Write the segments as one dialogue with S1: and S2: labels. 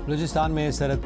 S1: बलूचिस्तान में सरहद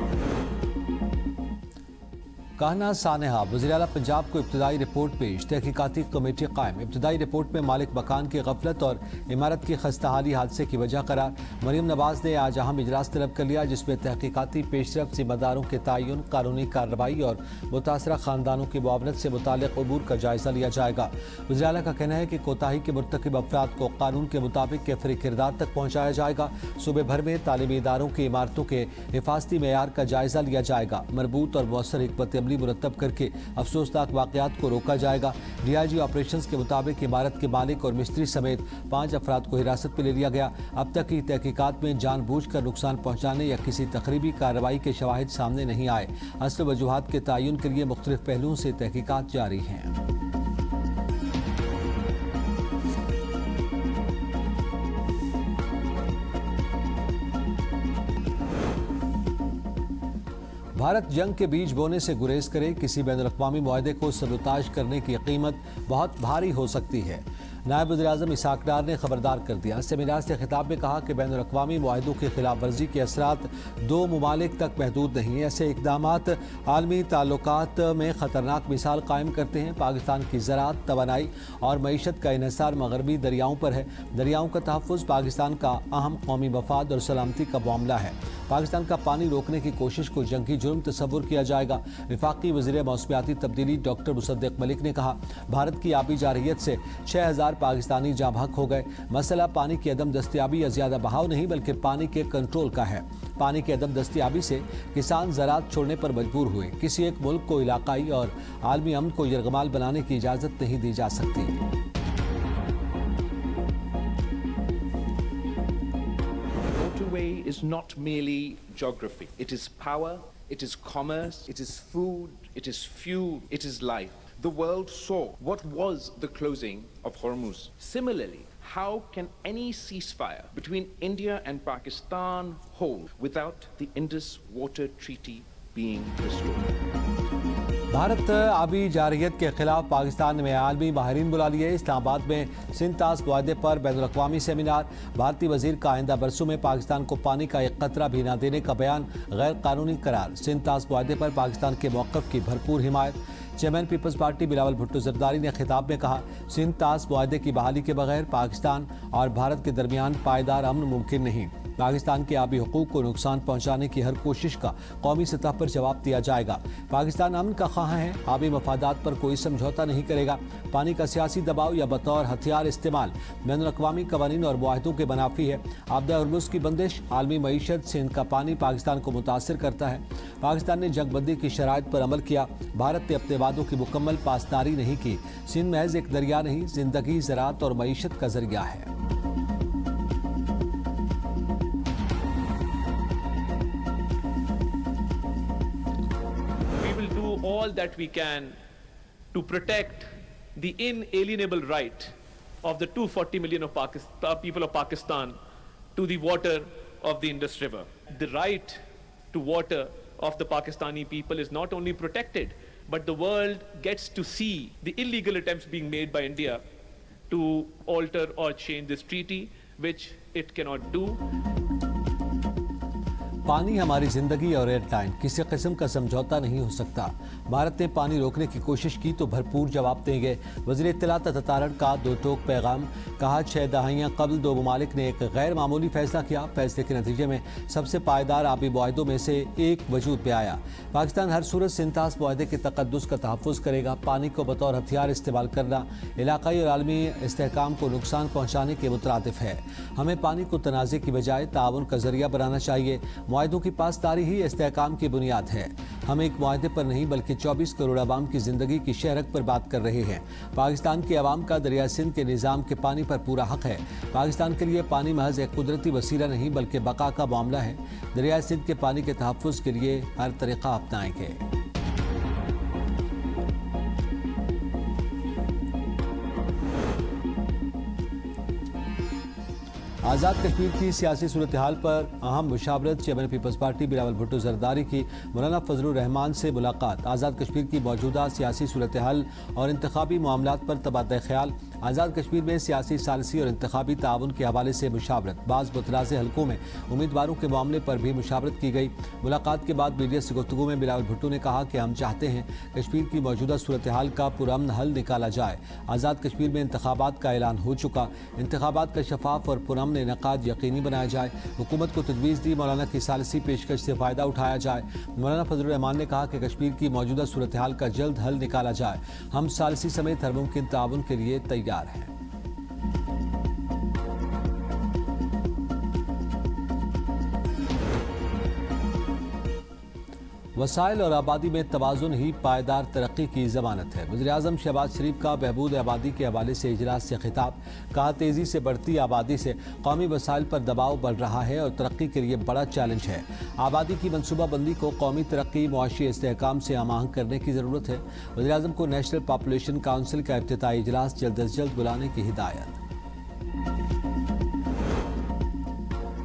S1: कहना सानेहा वज़ीर आला पंजाब को इब्तदाई रिपोर्ट पेश, तहकीकाती कमेटी कायम। इब्तदाई रिपोर्ट में मालिक मकान की गफलत और इमारत की खस्ताहाली हादसे की वजह करार। मरीम नवाज ने आज अहम इजलास तलब कर लिया, जिसमें तहकीकाती पेशरफ, जिम्मेदारों के तयन, कानूनी कार्रवाई और मुतासरा खानदानों की मुआवनत से मुताल्लिक़ अमूर का जायजा लिया जाएगा। वज़ीर आला का कहना है कि कोताही के मुर्तकिब अफराद को कानून के मुताबिक कैफरी किरदार तक पहुँचाया जाएगा। सूबे भर में तालीमी इदारों की इमारतों के हिफाजती मेयार का जायजा लिया जाएगा। मरबूत और मौसर हिकमत अमली मुरतब करके अफसोसनाक वाक़यात को रोका जाएगा। DIG ऑपरेशंस के मुताबिक इमारत के मालिक और मिस्त्री समेत 5 अफराद को हिरासत में ले लिया गया। अब तक की तहकीकात में जानबूझकर नुकसान पहुँचाने या किसी तकरीबी कार्रवाई के शवाहिद सामने नहीं आए। असल वजूहात के तयन के लिए मुख्तलिफ पहलुओं से तहकीकात जारी हैं। भारत जंग के बीज बोने से गुरेज करे, किसी बैनुल-अक़वामी मुआहदे को सबूताज करने की कीमत बहुत भारी हो सकती है। नायब वज़ीर-ए-आज़म इसाक डार ने खबरदार कर दिया। सेमिनार से खिताब में कहा कि बैनुल-अक़वामी मुआहदों की खिलाफ वर्जी के असरात 2 ममालिक तक महदूद नहीं है। ऐसे इक़दामात आलमी ताल्लुकात में ख़तरनाक मिसाल कायम करते हैं। पाकिस्तान की ज़राअत, तवानाई और मईशत का इन्हिसार मगरबी दरियाओं पर है। दरियाओं का तहफ़्फ़ुज़ पाकिस्तान का अहम कौमी मफाद और सलामती का मामला है। पाकिस्तान का पानी रोकने की कोशिश को जंगी जुर्म तस्वुर किया जाएगा। वफाकी वज़ीर मौसमियाती तब्दीली डॉक्टर मुसद्दिक़ मलिक ने कहा, भारत की आबी जारहियत से 6000 पाकिस्तानी जाँ बहक हो गए। मसला पानी की अदम दस्तियाबी या ज़्यादा बहाव नहीं, बल्कि पानी के कंट्रोल का है। पानी की अदम दस्तियाबी से किसान ज़राअत छोड़ने पर मजबूर हुए। किसी एक मुल्क को इलाकाई और आलमी अमन को यरगमाल बनाने की इजाज़त नहीं दी जा सकती।
S2: Is not merely geography. It is power, it is commerce, it is food, it is fuel, it is life. The world saw what was the closing of Hormuz. Similarly, how can any ceasefire between India and Pakistan hold without the Indus Water Treaty being restored?
S1: Bharat आबी जारहियत के खिलाफ पाकिस्तान में आलमी माहिरीन बुला लिए। इस्लामाबाद में सिंध-तास मुआहदे पर बैनुल-अक़वामी seminar. भारतीय वज़ीर का आइंदा बरसों में पाकिस्तान को पानी का एक कतरा भी न देने का बयान गैर कानूनी करार। सिंध-तास मुआहदे पर पाकिस्तान के मौक़िफ़ की भरपूर हिमायत। Chairman Peoples Party Bilawal Bhutto Zardari ने खिताब में कहा, सिंध-तास मुआहदे की बहाली के बगैर पाकिस्तान और भारत के दरमियान पायदार अमन मुमकिन नहीं। पाकिस्तान के आबी हुकूक को नुकसान पहुंचाने की हर कोशिश का कौमी सतह पर जवाब दिया जाएगा। पाकिस्तान अमन का ख्वाह है, आबी मफादात पर कोई समझौता नहीं करेगा। पानी का सियासी दबाव या बतौर हथियार इस्तेमाल बैनुल-अक़वामी कवानीन और मुआहदों के मुनाफी है। आपदा हुर्मुज़ की बंदिश, आलमी मईशत, सिंध का पानी पाकिस्तान को मुतासिर करता है। पाकिस्तान ने जंगबंदी की शराइत पर अमल किया। भारत ने अपने वादों की मुकम्मल पासदारी नहीं की। सिंध महज एक दरिया नहीं, जिंदगी, ज़राअत और मईशत का जरिया है।
S3: All that we can to protect the inalienable right of the 240 million of people of Pakistan to the water of the Indus River. The right to water of the Pakistani people is not only protected, but the world gets to see the illegal attempts being made by India to alter or change this treaty, which it cannot do.
S1: पानी हमारी जिंदगी और airline, किसी किस्म का समझौता नहीं हो सकता। भारत ने पानी रोकने की कोशिश की तो भरपूर जवाब देंगे। वज़ीर इत्तलात ततारण का दो टोक पैगाम। कहा, 6 दहाइयाँ कबल 2 ममालिक ने एक गैर मामूली फैसला किया। फैसले के नतीजे में सबसे पायदार आबी मुआहदों में से एक वजूद में आया। पाकिस्तान हर सूरत सिंध-तास मुआहदे के तक़द्दुस का तहफ़्फ़ुज़ करेगा। पानी को बतौर हथियार इस्तेमाल करना इलाक़ाई और आलमी इस्तेहकाम को नुकसान पहुँचाने के मुतरादिफ है। हमें पानी को तनाज़े की बजाय ताउन का जरिया बनाना चाहिए। मुआहदों की पासदारी ही इस्तेहकाम की बुनियाद है। हम एक मुआहदे पर नहीं बल्कि 24 करोड़ आवाम की जिंदगी की शहरत पर बात कर रहे हैं। पाकिस्तान के अवाम का दरिया सिंध के निज़ाम के पानी पर पूरा हक है। पाकिस्तान के लिए पानी महज एक कुदरती वसीला नहीं बल्कि बका का मामला है। दरिया सिंध के पानी के तहफ़्फ़ुज़ के लिए हर तरीक़ा अपनाएंगे। आज़ाद कश्मीर की सियासी सूरत हाल पर अहम मुशावरत। Chairman Peoples Party Bilawal Bhutto Zardari की मौलाना फजलुर रहमान से मुलाकात। आज़ाद कश्मीर की मौजूदा सियासी सूरत हाल और इंतखाबी मामलात पर तबादला ख्याल। आज़ाद कश्मीर में सियासी सालसी और इंतखाबी ताउन के हवाले से मुशावरत, बाज़ मुतनाज़ हलकों में उम्मीदवारों के मामले पर भी मुशावरत की गई। मुलाकात के बाद मीडिया से गुफ्तगू में बिलावल भुट्टो ने कहा कि हम चाहते हैं कश्मीर की मौजूदा सूरत हाल का पुरअमन हल निकाला जाए। आज़ाद कश्मीर में इंतखाबात का ऐलान हो चुका, इंतखाबात का शफाफ और पुरअमन इनेकाद यकीनी बनाया जाए। हुकूमत को तजवीज़ दी मौलाना की सालसी पेशकश से फ़ायदा उठाया जाए। मौलाना फजलुर रहमान ने कहा कि कश्मीर की मौजूदा सूरत हाल का जल्द हल निकाला जाए। हम सालसी समेत हर मुमकिन ताउन के लिए तैयार हैं। वसाइल और आबादी में तवाज़ुन ही पायदार तरक्की की ज़मानत है। वज़ीर-ए-आज़म शहबाज शरीफ का बहबूद आबादी के हवाले से इजलास से खिताब, कहा तेज़ी से बढ़ती आबादी से कौमी वसाइल पर दबाव बढ़ रहा है और तरक्की के लिए बड़ा चैलेंज है। आबादी की मनसूबाबंदी को कौमी तरक्की मुआशी इस्तेहकाम से आमांग करने की ज़रूरत है। वज़ीर-ए-आज़म को नेशनल पॉपुलेशन काउंसिल का इफ्तिताई इजलास जल्द अज जल्द बुलाने की हिदायत।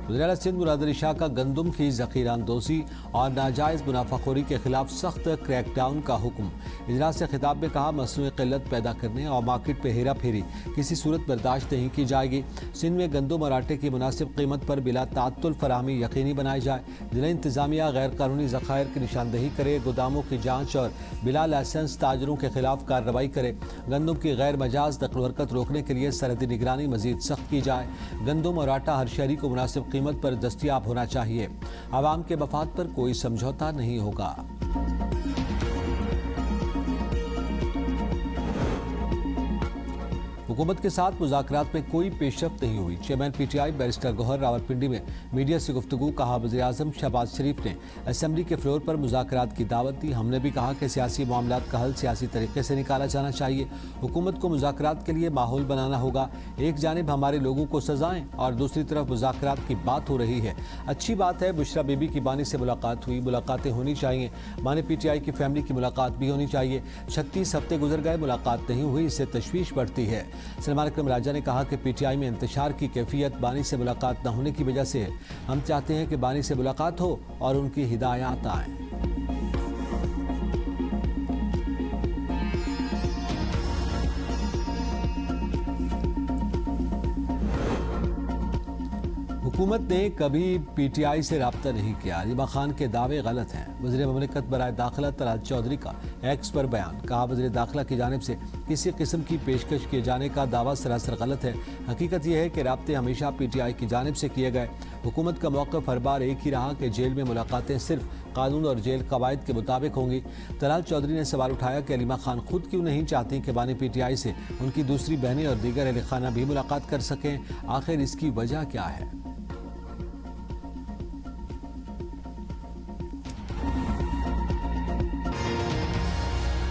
S1: वज़ीर-ए-आला सिंध मुराद अली शाह का गंदम की ज़ख़ीराअंदोज़ी और नाजायज़ मुनाफाखोरी के खिलाफ सख्त क्रैकडाउन का हुक्म। इजलास से खिताब में कहा मसनूई क़िल्लत पैदा करने और मार्केट पर हेरा फेरी किसी सूरत बर्दाश्त नहीं की जाएगी। सिंध में गंदम और आटे की मुनासिब कीमत पर बिला तात्तुल फराहमी यकीनी बनाई जाए। ज़िला इंतज़ामिया गैर कानूनी ज़ख़ायर की निशानदही करे, गोदामों की जाँच और बिला लाइसेंस ताजरों के खिलाफ कार्रवाई करे। गंदम की गैर मजाज नक़ल व हरकत रोकने के लिए सरहदी निगरानी मज़ीद सख्त की जाए। गंदम और आटा हर शहरी को मुनासिब कीमत पर दस्तयाब होना चाहिए। आवाम के मफाद पर कोई समझौता नहीं होगा। हुकूमत के साथ मुज़ाकरात में कोई पेशरफ्त नहीं हुई। Chairman PTI barrister Gohar Rawalpindi में मीडिया से गुफ्तगू, कहा वज़ीर-ए-आज़म शहबाज शरीफ ने असम्बली के फ्लोर पर मुज़ाकरात की दावत दी। हमने भी कहा कि सियासी मामलात का हल सियासी तरीके से निकाला जाना चाहिए। हुकूमत को मुज़ाकरात के लिए माहौल बनाना होगा। एक जानिब हमारे लोगों को सजाएं और दूसरी तरफ मुज़ाकरात की बात हो रही है। अच्छी बात है, बुशरा बीबी की बानी से मुलाकात हुई, मुलाकातें होनी चाहिए। बानी PTI की फैमिली की मुलाकात भी होनी चाहिए। 36 हफ्ते गुजर गए, मुलाकात नहीं हुई, इससे तशवीश बढ़ती है। सलमान अकरम राजा ने कहा कि PTI में इंतशार की कैफियत बानी से मुलाकात न होने की वजह से है। हम चाहते हैं कि बानी से मुलाकात हो और उनकी हिदायत आए। हुकूमत ने कभी PTI से रब्ता नहीं किया। अलीमा खान के दावे गलत हैं। वज़ीर ममलिकत बराए दाखिला तलाल चौधरी का एक्स पर बयान, कहा वज़ीर दाखिला की जानिब से किसी किस्म की पेशकश किए जाने का दावा सरासर गलत है। हकीकत यह है कि रब्ते हमेशा PTI की जानिब से किए गए। हुकूमत का मौक़िफ़ हर बार एक ही रहा कि जेल में मुलाकातें सिर्फ कानून और जेल कवायद के मुताबिक होंगी। तलाल चौधरी ने सवाल उठाया कि अलीमा खान खुद क्यों नहीं चाहती कि बानी PTI से उनकी दूसरी बहनें और दीगर अहल खाना भी मुलाकात कर सकें। आखिर इसकी वजह क्या है?